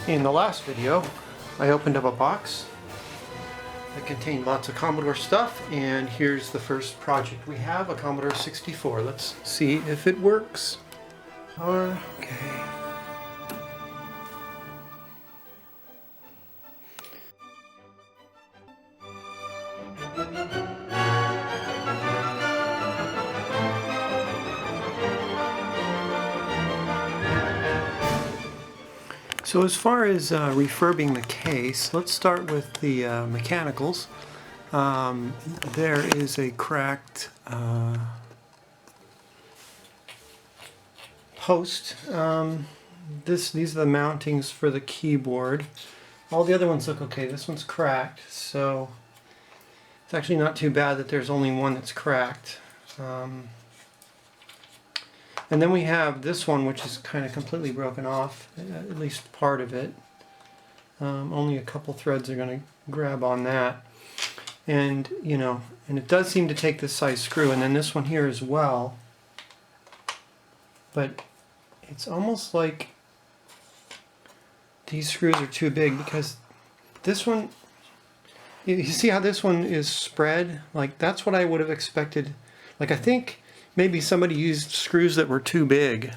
In the last video, I opened up a box that contained lots of Commodore stuff, and here's the first project we have, a Commodore 64. Let's see if it works. Okay. So as far as refurbing the case, let's start with the mechanicals. There is a cracked post. These are the mountings for the keyboard. All the other ones look okay. This one's cracked, so it's actually not too bad that there's only one that's cracked. And then we have this one, which is kind of completely broken off, at least part of it. Only a couple threads are going to grab on that. And, you know, and it does seem to take this size screw, and then this one here as well. But it's almost like these screws are too big, because this one, you see how this one is spread? Like, that's what I would have expected. Like, I think maybe somebody used screws that were too big.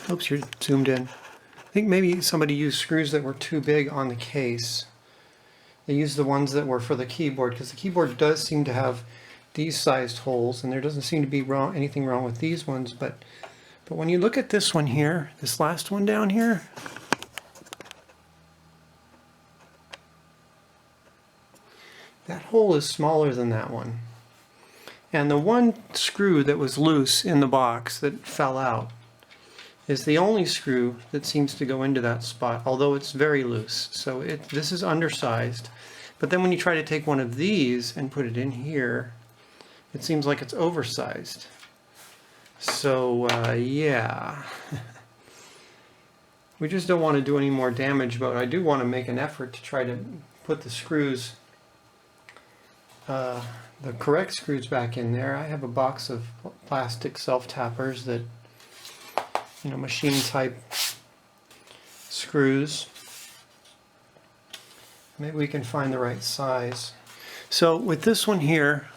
Oops, you're zoomed in. I think maybe somebody used screws that were too big on the case. They used the ones that were for the keyboard, because the keyboard does seem to have these sized holes, and there doesn't seem to be anything wrong with these ones. But when you look at this one here, this last one down here, that hole is smaller than that one. And the one screw that was loose in the box that fell out is the only screw that seems to go into that spot, although it's very loose. So this is undersized. But then when you try to take one of these and put it in here, it seems like it's oversized. So yeah. We just don't want to do any more damage, but I do want to make an effort to try to put the screws, the correct screws back in there. I have a box of plastic self-tappers that, you know, machine type screws. Maybe we can find the right size. So with this one here,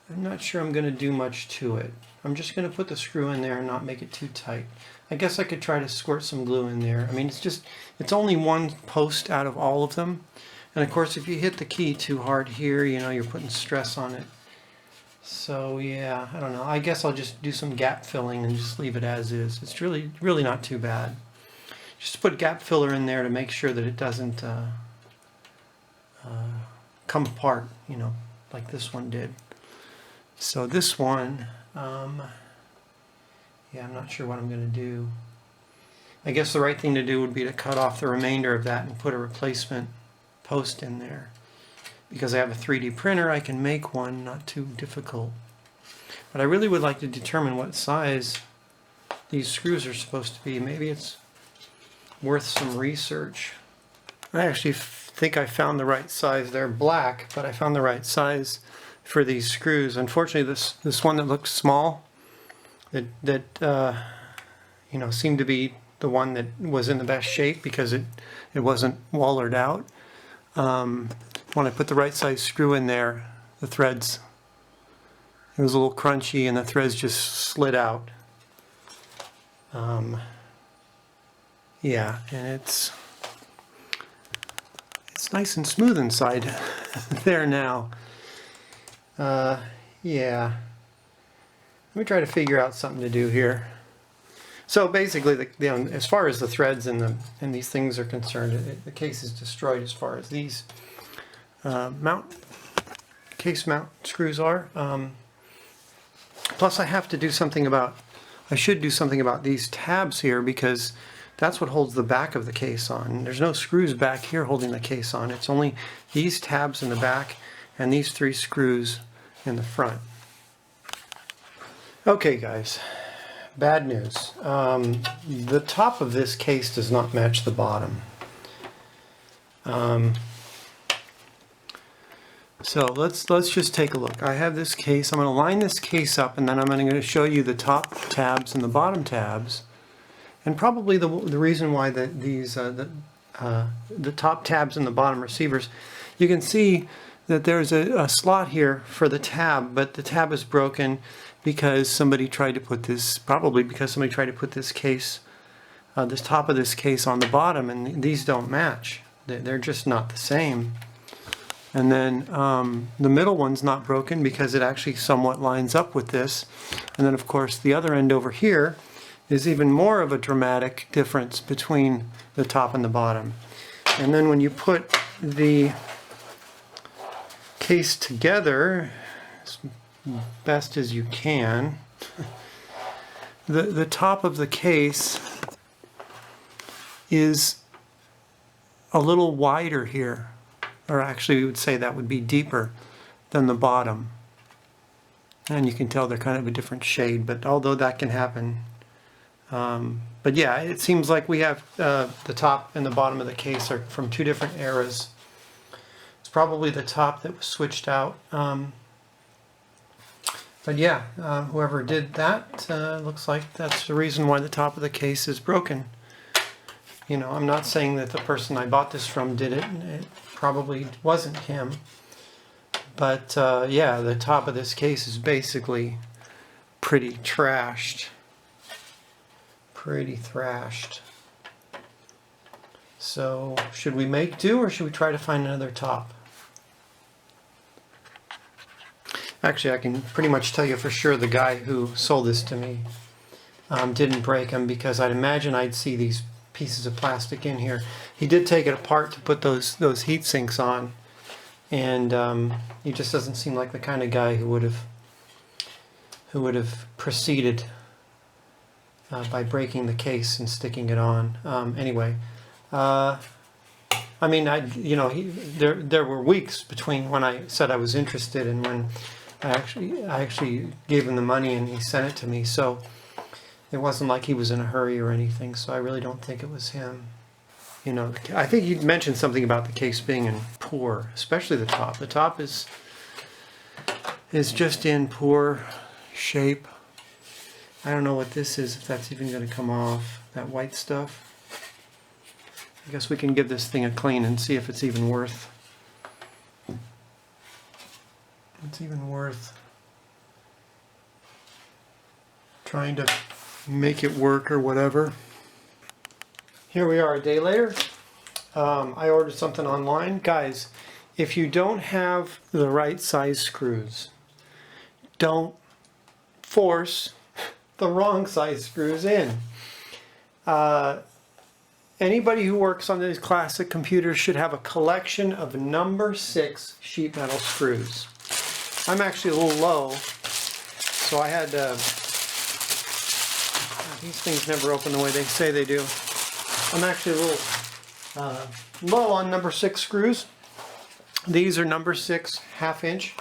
I'm not sure I'm going to do much to it. I'm just going to put the screw in there and not make it too tight. I guess I could try to squirt some glue in there. I mean, it's only one post out of all of them. And of course, if you hit the key too hard here, you know, you're putting stress on it. So yeah, I don't know. I guess I'll just do some gap filling and just leave it as is. It's really not too bad. Just put gap filler in there to make sure that it doesn't come apart, you know, like this one did. So this one, yeah, I'm not sure what I'm going to do. I guess the right thing to do would be to cut off the remainder of that and put a replacement post in there. Because I have a 3D printer, I can make one, not too difficult. But I really would like to determine what size these screws are supposed to be. Maybe it's worth some research. I actually think I found the right size. They're black, but I found the right size for these screws. Unfortunately, this one that looked small, that you know, seemed to be the one that was in the best shape because it wasn't wallered out. When I put the right size screw in there, the threads, it was a little crunchy and the threads just slid out. Yeah, and it's nice and smooth inside there now. Yeah. Let me try to figure out something to do here. So basically, as far as the threads and these things are concerned, the case is destroyed as far as these case mount screws are. Plus, I have to do something about. I should do something about these tabs here, because that's what holds the back of the case on. There's no screws back here holding the case on. It's only these tabs in the back and these 3 screws in the front. Okay, guys. Bad news. The top of this case does not match the bottom. So let's just take a look. I have this case. I'm going to line this case up, and then I'm going to show you the top tabs and the bottom tabs. And probably the reason why the top tabs and the bottom receivers, you can see that there's a slot here for the tab, but the tab is broken because somebody tried to put this, probably because somebody tried to put this case, this top of this case on the bottom, and these don't match. They're just not the same. And then the middle one's not broken because it actually somewhat lines up with this. And then of course the other end over here is even more of a dramatic difference between the top and the bottom. And then when you put the case together as best as you can, the top of the case is a little wider here, or actually we would say that would be deeper than the bottom. And you can tell they're kind of a different shade, but although that can happen. But yeah, it seems like we have the top and the bottom of the case are from two different eras. It's probably the top that was switched out. But yeah, whoever did that, looks like that's the reason why the top of the case is broken. You know, I'm not saying that the person I bought this from did it. It probably wasn't him. But yeah, the top of this case is basically pretty trashed. Pretty thrashed. So, should we make do or should we try to find another top? Actually, I can pretty much tell you for sure the guy who sold this to me didn't break them, because I'd imagine I'd see these pieces of plastic in here. He did take it apart to put those heat sinks on, and he just doesn't seem like the kind of guy who would have proceeded by breaking the case and sticking it on. Anyway, I mean, there were weeks between when I said I was interested and when I actually gave him the money and he sent it to me. So it wasn't like he was in a hurry or anything. So I really don't think it was him. You know, I think you mentioned something about the case being in poor, especially the top. The top is just in poor shape. I don't know what this is, if that's even going to come off, that white stuff. I guess we can give this thing a clean and see if it's even worth trying to make it work or whatever. Here we are a day later. I ordered something online. Guys, if you don't have the right size screws, don't force the wrong size screws in. Anybody who works on these classic computers should have a collection of number 6 sheet metal screws. I'm actually a little low, so I had these things never open the way they say they do. I'm actually a little low on number 6 screws. These are number 6 1/2 inch.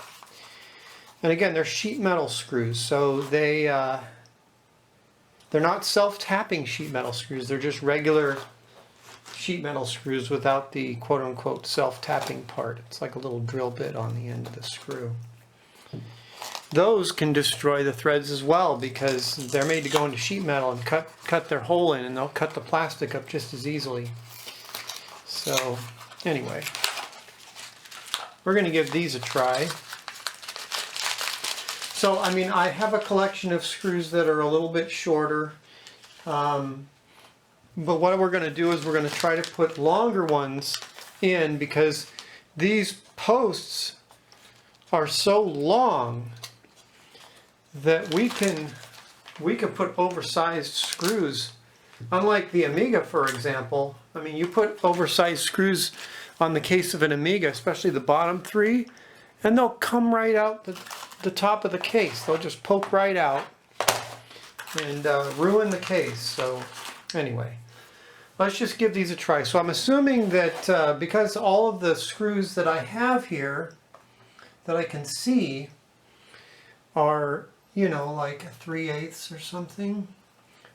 And again, they're sheet metal screws, so they're not self-tapping sheet metal screws. They're just regular sheet metal screws without the quote-unquote self-tapping part. It's like a little drill bit on the end of the screw. Those can destroy the threads as well, because they're made to go into sheet metal and cut their hole in, and they'll cut the plastic up just as easily. So anyway, we're going to give these a try. So I mean, I have a collection of screws that are a little bit shorter, but what we're going to do is we're going to try to put longer ones in, because these posts are so long that we can put oversized screws. Unlike the Amiga, for example, I mean, you put oversized screws on the case of an Amiga, especially the bottom 3, and they'll come right out the top of the case. They'll just poke right out and ruin the case. So anyway, let's just give these a try. So I'm assuming that because all of the screws that I have here that I can see are, you know, like 3/8 or something,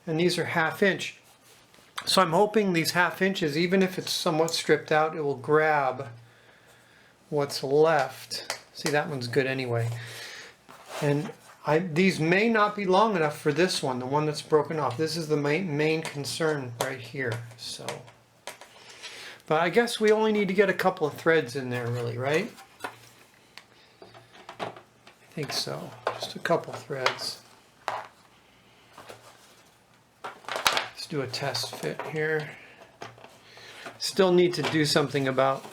and these are 1/2 inch. So I'm hoping these 1/2 inches, even if it's somewhat stripped out, it will grab what's left. See, that one's good anyway. And These may not be long enough for this one, the one that's broken off. This is the main concern right here. So, but I guess we only need to get a couple of threads in there, really, right? I think so. Just a couple threads. Let's do a test fit here. Still need to do something about,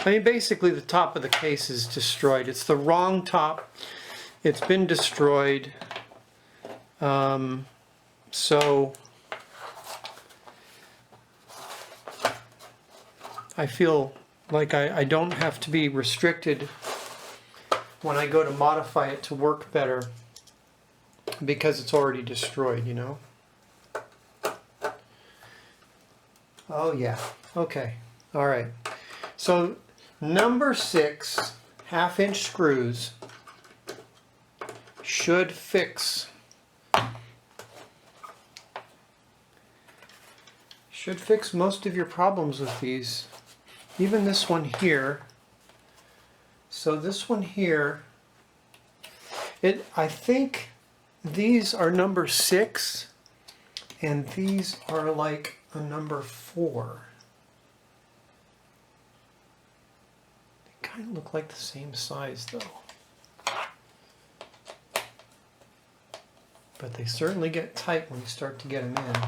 I mean, basically the top of the case is destroyed. It's the wrong top. It's been destroyed. So I feel like I don't have to be restricted when I go to modify it to work better because it's already destroyed, you know? Oh yeah, okay, all right. So number 6 half-inch screws should fix most of your problems with these. Even this one here. So this one here, I think these are number 6 and these are like a number 4. They kind of look like the same size though. But they certainly get tight when you start to get them in.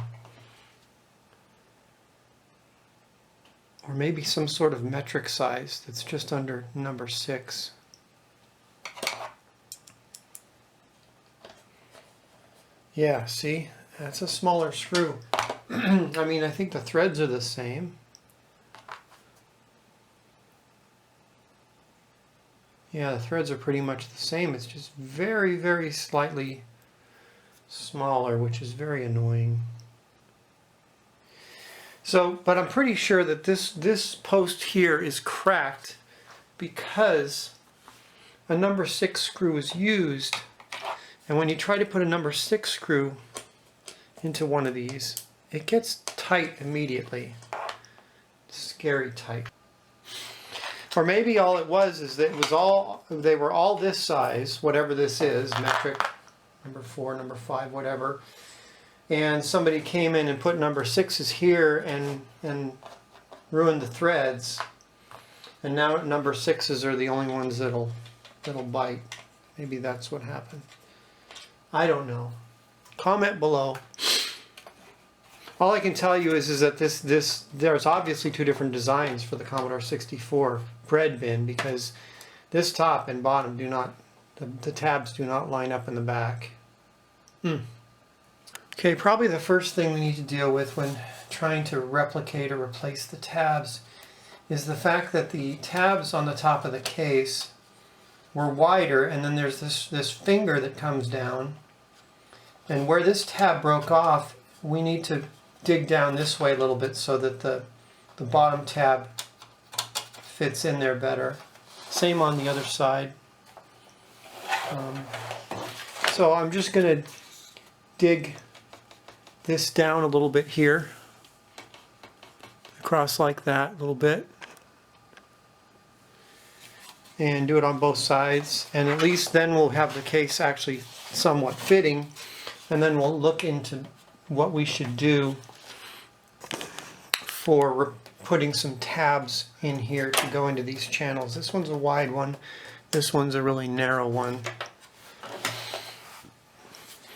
Or maybe some sort of metric size that's just under number 6. Yeah, see? That's a smaller screw. I mean, I think the threads are the same. Yeah, the threads are pretty much the same. It's just very, very slightly smaller, which is very annoying. So, but I'm pretty sure that this post here is cracked because a number 6 screw is used, and when you try to put a number 6 screw into one of these, it gets tight immediately. Scary tight. Or maybe all it was is that they were all this size, whatever this is, metric, number 4, number 5, whatever. And somebody came in and put number 6s here and ruined the threads. And now number 6s are the only ones that'll bite. Maybe that's what happened. I don't know. Comment below. All I can tell you is that there's obviously 2 different designs for the Commodore 64 bread bin, because this top and bottom do not, the tabs do not line up in the back. Okay, probably the first thing we need to deal with when trying to replicate or replace the tabs is the fact that the tabs on the top of the case were wider, and then there's this finger that comes down, and where this tab broke off, we need to dig down this way a little bit so that the bottom tab fits in there better. Same on the other side. So I'm just going to dig this down a little bit here, across like that a little bit, and do it on both sides, and at least then we'll have the case actually somewhat fitting, and then we'll look into what we should do for putting some tabs in here to go into these channels. This one's a wide one, this one's a really narrow one.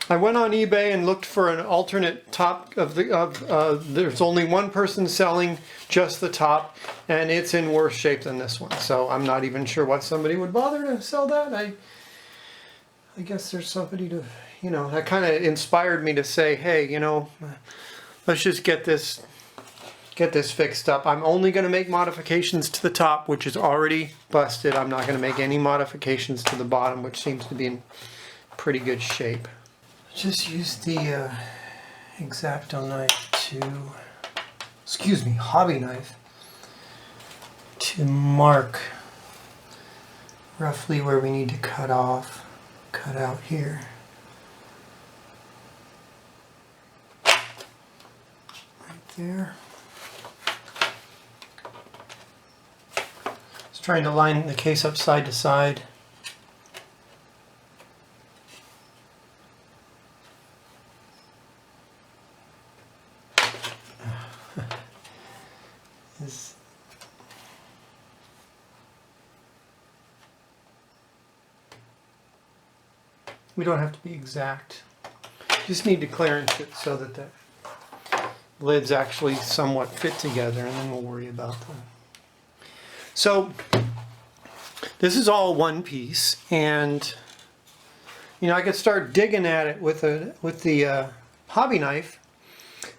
I went on eBay and looked for an alternate top there's only one person selling just the top, and it's in worse shape than this one. So I'm not even sure why somebody would bother to sell that. I guess there's somebody to, you know, that kind of inspired me to say, hey, you know, let's just get this fixed up. I'm only going to make modifications to the top, which is already busted. I'm not going to make any modifications to the bottom, which seems to be in pretty good shape. Just use the X-Acto knife hobby knife, to mark roughly where we need to cut out here. Right there. Just trying to line the case up side to side. We don't have to be exact. Just need to clearance it so that the lids actually somewhat fit together, and then we'll worry about them. So this is all one piece, and you know, I could start digging at it with the hobby knife,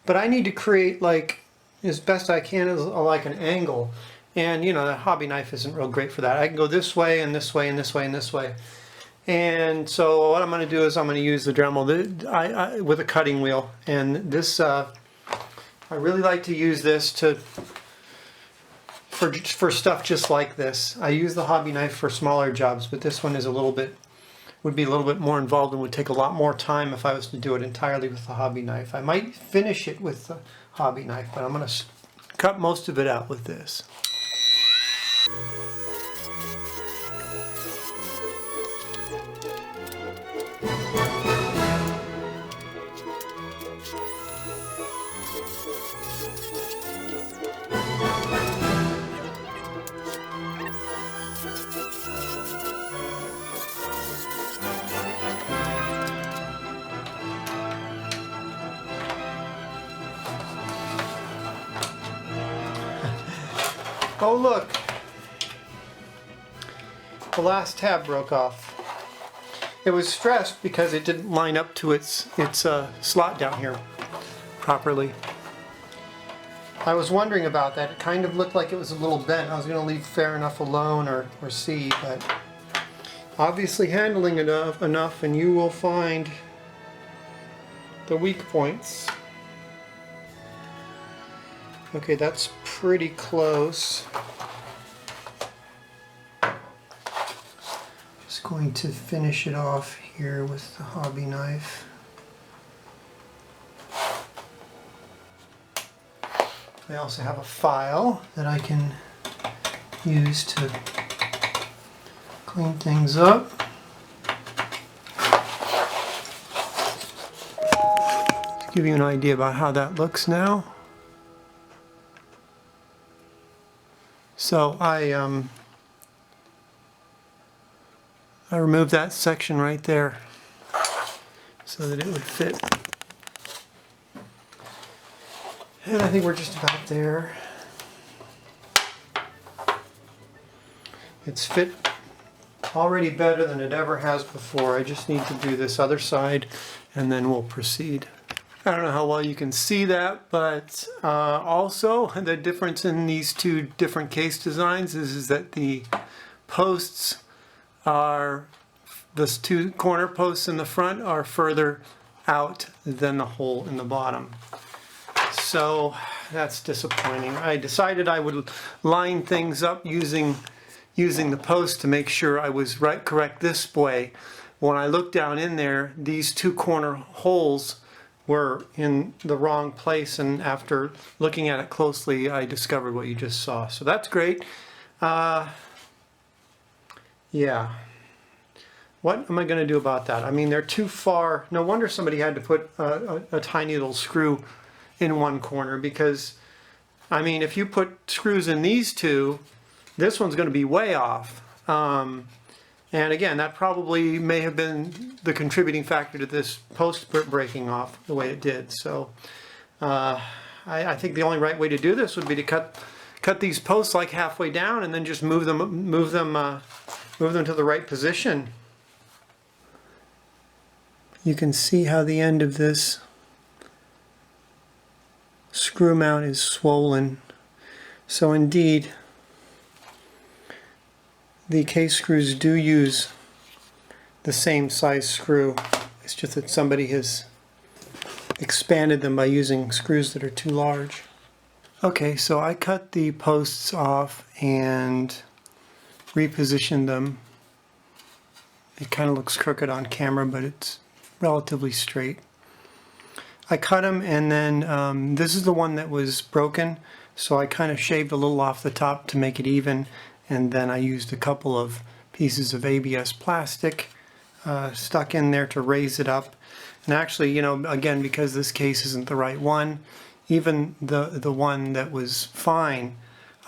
but I need to create, like, as best I can, is like an angle. And you know, the hobby knife isn't real great for that. I can go this way and this way and this way and this way. And so what I'm going to do is I'm going to use the Dremel with a cutting wheel. And this, I really like to use this for stuff just like this. I use the hobby knife for smaller jobs, but this one is would be a little bit more involved and would take a lot more time if I was to do it entirely with the hobby knife. I might finish it with the hobby knife, but I'm going to cut most of it out with this. Oh look, the last tab broke off. It was stressed because it didn't line up to its slot down here properly. I was wondering about that. It kind of looked like it was a little bent. I was going to leave fair enough alone or C, but obviously handling it enough and you will find the weak points. Okay, that's pretty close. Just going to finish it off here with the hobby knife. I also have a file that I can use to clean things up. To give you an idea about how that looks now. So I removed that section right there so that it would fit. And I think we're just about there. It's fit already better than it ever has before. I just need to do this other side and then we'll proceed. I don't know how well you can see that, but also the difference in these two different case designs is that the posts are, those two corner posts in the front are further out than the hole in the bottom. So that's disappointing. I decided I would line things up using the post to make sure I was correct this way. When I looked down in there, these two corner holes were in the wrong place, and after looking at it closely I discovered what you just saw. So that's great. Yeah. What am I going to do about that? I mean, they're too far. No wonder somebody had to put a tiny little screw in one corner, because I mean, if you put screws in these two, this one's going to be way off. And again, that probably may have been the contributing factor to this post breaking off the way it did. So I think the only right way to do this would be to cut these posts like halfway down and then just move them to the right position. You can see how the end of this screw mount is swollen. So indeed, the case screws do use the same size screw. It's just that somebody has expanded them by using screws that are too large. Okay, so I cut the posts off and repositioned them. It kind of looks crooked on camera, but it's relatively straight. I cut them, and then this is the one that was broken, so I kind of shaved a little off the top to make it even. And then I used a couple of pieces of ABS plastic stuck in there to raise it up. And actually, you know, again, because this case isn't the right one, even the one that was fine,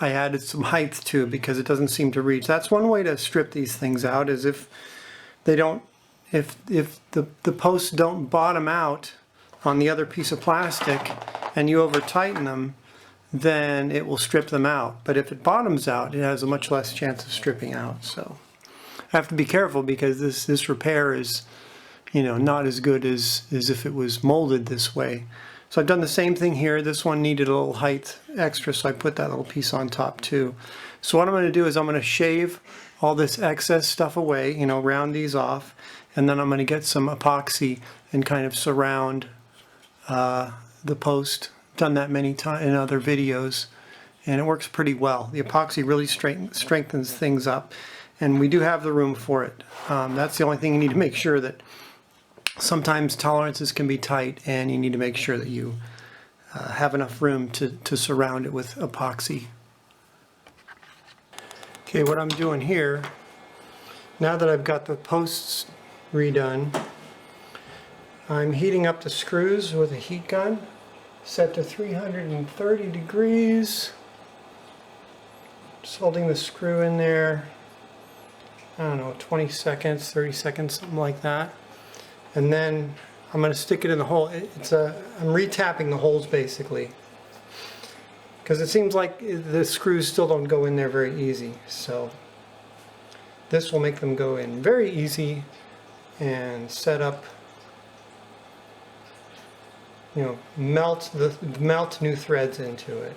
I added some height to because it doesn't seem to reach. That's one way to strip these things out, is if they don't, if the posts don't bottom out on the other piece of plastic and you over tighten them, then it will strip them out. But if it bottoms out, it has a much less chance of stripping out. So I have to be careful because this repair is, you know, not as good as if it was molded this way. So I've done the same thing here. This one needed a little height extra, so I put that little piece on top too. So what I'm going to do is I'm going to shave all this excess stuff away, you know, round these off, and then I'm going to get some epoxy and kind of surround the post. Done that many times in other videos, and it works pretty well. The epoxy really strengthens things up, and we do have the room for it. That's the only thing you need to make sure that sometimes tolerances can be tight, and you need to make sure that you have enough room to surround it with epoxy. Okay, what I'm doing here, now that I've got the posts redone, I'm heating up the screws with a heat gun set to 330 degrees. Just holding the screw in there, I don't know, 20 seconds, 30 seconds, something like that. And then I'm going to stick it in the hole. I'm re-tapping the holes basically, because it seems like the screws still don't go in there very easy. So this will make them go in very easy and set up, you know, melt new threads into it.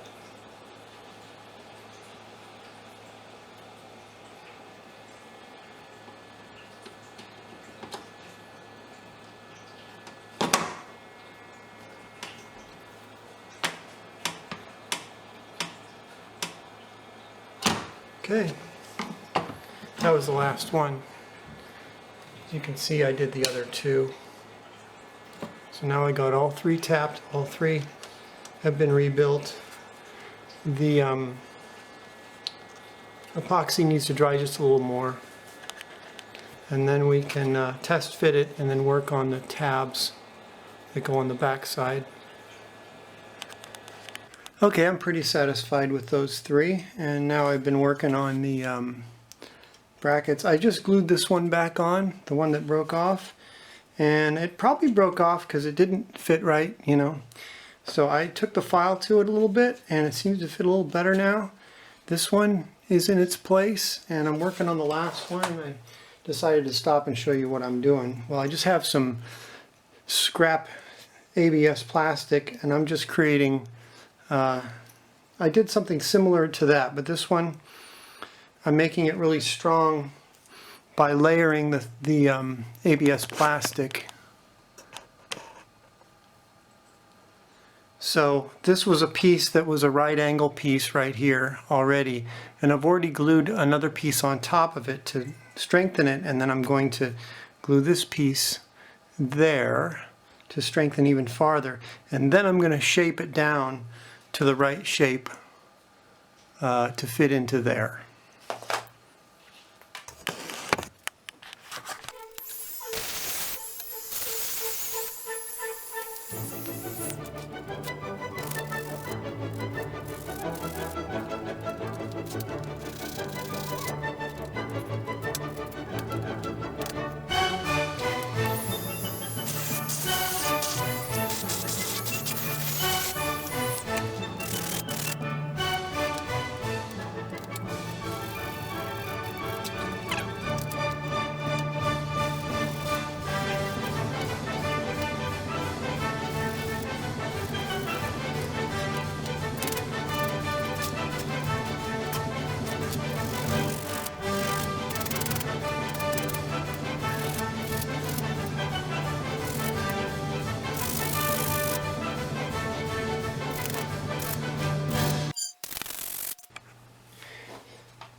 Okay, that was the last one. As you can see, I did the other two. So now I got all three tapped, all three have been rebuilt. The epoxy needs to dry just a little more, and then we can test fit it and then work on the tabs that go on the back side. Okay, I'm pretty satisfied with those three, and now I've been working on the brackets. I just glued this one back on, the one that broke off, and it probably broke off because it didn't fit right, you know. So I took the file to it a little bit, and it seems to fit a little better now. This one is in its place, and I'm working on the last one. I decided to stop and show you what I'm doing. Well, I just have some scrap ABS plastic, and I'm just creating I did something similar to that, but this one I'm making it really strong by layering the ABS plastic. So this was a piece that was a right angle piece right here already, and I've already glued another piece on top of it to strengthen it, and then I'm going to glue this piece there to strengthen even farther, and then I'm going to shape it down to the right shape to fit into there.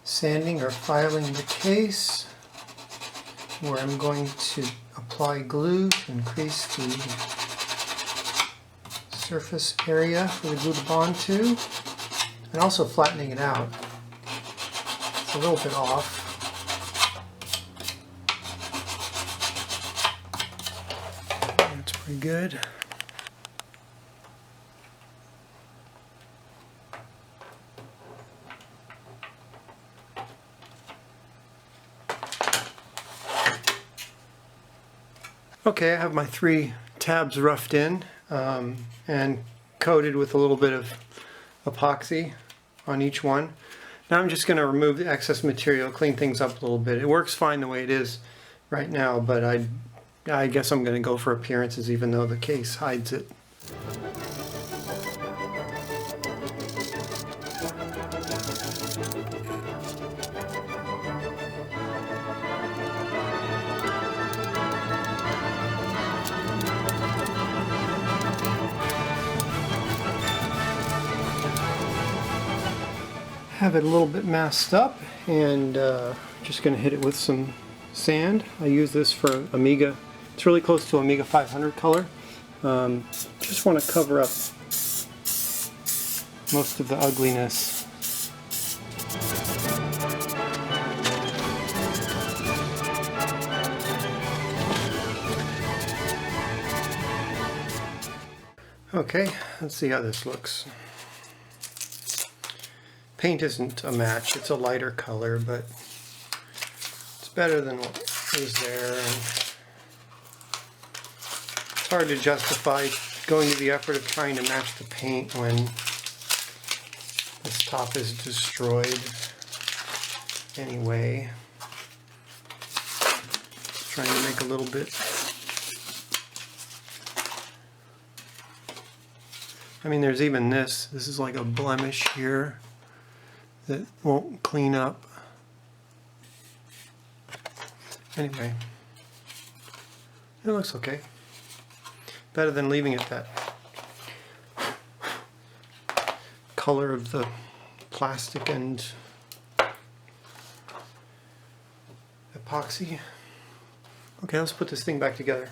Sanding or filing the case, where I'm going to apply glue to increase the surface area for the glue to bond to, and also flattening it out. It's a little bit off. That's pretty good. Okay, I have my 3 tabs roughed in and coated with a little bit of epoxy on each one. Now I'm just going to remove the excess material, clean things up a little bit. It works fine the way it is right now, but I guess I'm going to go for appearances even though the case hides it. Have it a little bit masked up, and just going to hit it with some sand. I use this for Amiga. It's really close to Amiga 500 color. Just want to cover up most of the ugliness. Okay, let's see how this looks. Paint isn't a match, it's a lighter color, but it's better than what was there. And it's hard to justify going to the effort of trying to match the paint when this top is destroyed anyway. Just trying to make a little bit. I mean, there's even this. This is like a blemish here that won't clean up. Anyway, it looks okay. Better than leaving it that color of the plastic and epoxy. Okay, let's put this thing back together.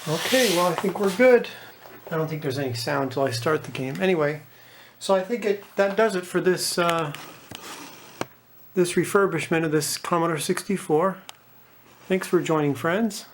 Okay, well, I think we're good. I don't think there's any sound until I start the game. Anyway, so I think that does it for this this refurbishment of this Commodore 64. Thanks for joining, friends.